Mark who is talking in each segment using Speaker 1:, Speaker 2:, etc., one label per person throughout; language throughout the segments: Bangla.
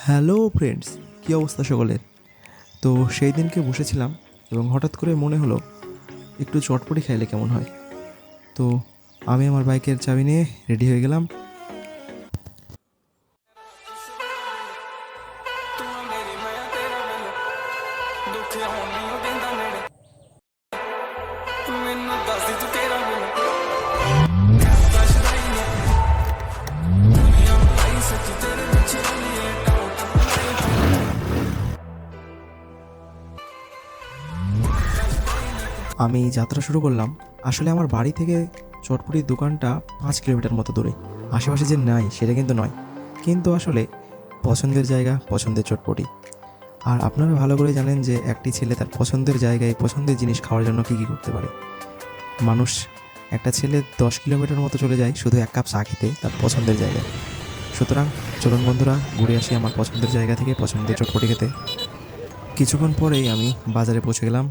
Speaker 1: হ্যালো ফ্রেন্ডস, কী অবস্থা সকলের? তো সেই দিনকে বসেছিলাম এবং হঠাৎ করে মনে হলো একটু চটপটি খাইলে কেমন হয়। তো আমি আমার বাইকের চাবি নিয়ে রেডি হয়ে গেলাম। আমি যাত্রা শুরু করলাম। আসলে আমার বাড়ি থেকে চটপটির দোকানটা 5 কিলোমিটার মতো দূরে। আশেপাশে যে নাই সেটা কিন্তু নয়, কিন্তু আসলে পছন্দের জায়গা, পছন্দের চটপটি। আর আপনারা ভালো করে জানেন যে একটি ছেলে তার পছন্দের জায়গায় পছন্দের জিনিস খাওয়ার জন্য কী কী করতে পারে। মানুষ, একটা ছেলে 10 কিলোমিটার মতো চলে যায় শুধু এক কাপ চা খেতে তার পছন্দের জায়গায়। সুতরাং চলুন বন্ধুরা, ঘুরে আসি আমার পছন্দের জায়গা থেকে পছন্দের চটপটি খেতে। কিছুক্ষণ পরেই আমি বাজারে পৌঁছে গেলাম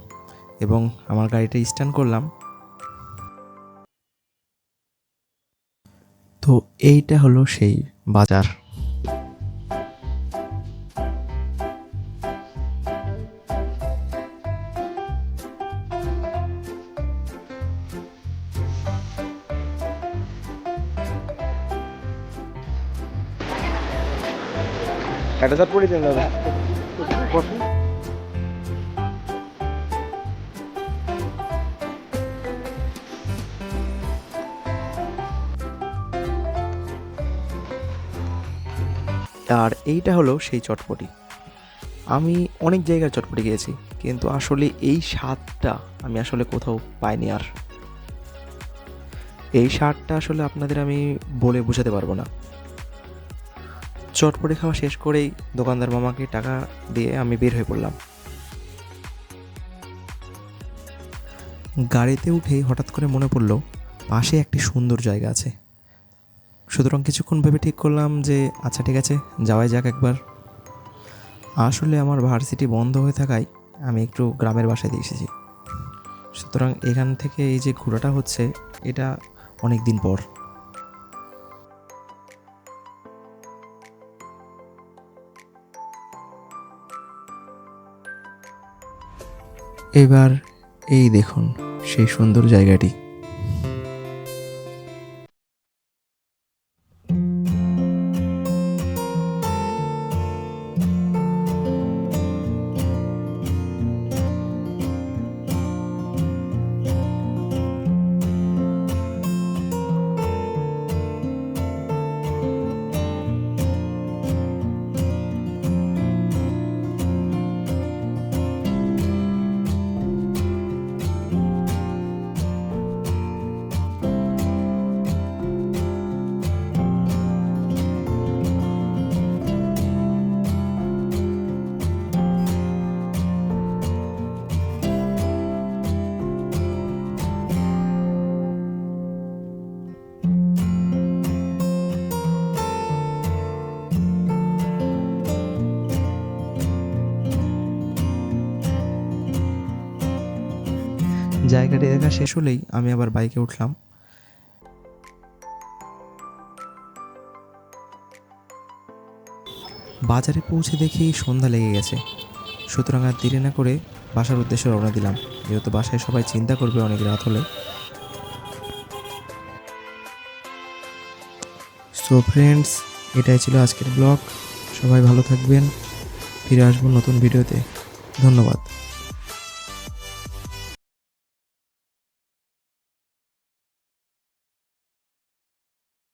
Speaker 1: এবং আমার গাড়িটা স্ট্যান্ড করলাম। তো এইটা হলো সেই বাজার।
Speaker 2: একটা শট পড়ে দিন দাদা।
Speaker 1: আর এইটা হলো সেই চটপটি। আমি অনেক জায়গার চটপটি খেয়েছি, কিন্তু আসলে এই স্বাদটা আমি আসলে কোথাও পাইনি। আর এই স্বাদটা আসলে আপনাদের আমি বলে বোঝাতে পারবো না। চটপটি খাওয়া শেষ করেই দোকানদার মামাকে টাকা দিয়ে আমি বের হয়ে পড়লাম। গাড়িতে উঠেই হঠাৎ করে মনে পড়ল পাশে একটি সুন্দর জায়গা আছে। সুতরাং কিছুক্ষণ ভেবে ঠিক করলাম যে আচ্ছা ঠিক আছে, যাওয়াই যাক একবার। আসলে আমার ভার্সিটি বন্ধ হয়ে থাকায় আমি একটু গ্রামের বাসায় দিয়ে এসেছি। সুতরাং এখান থেকে এই যে ঘোরাটা হচ্ছে, এটা অনেক দিন পর। এবার এই দেখুন সেই সুন্দর জায়গাটি। জায়গাটি দেখা শেষ হলেই আমি আবার বাইকে উঠলাম। বাজারে পৌঁছে দেখি সন্ধ্যা লেগে গেছে। সুতরাং আর দেরি না করে বাসার উদ্দেশ্যে রওনা দিলাম, যেহেতু বাসায় সবাই চিন্তা করবে অনেক রাত হলে। সো ফ্রেন্ডস, এটাই ছিল আজকের ব্লগ। সবাই ভালো থাকবেন, ফিরে আসবো নতুন ভিডিওতে। ধন্যবাদ।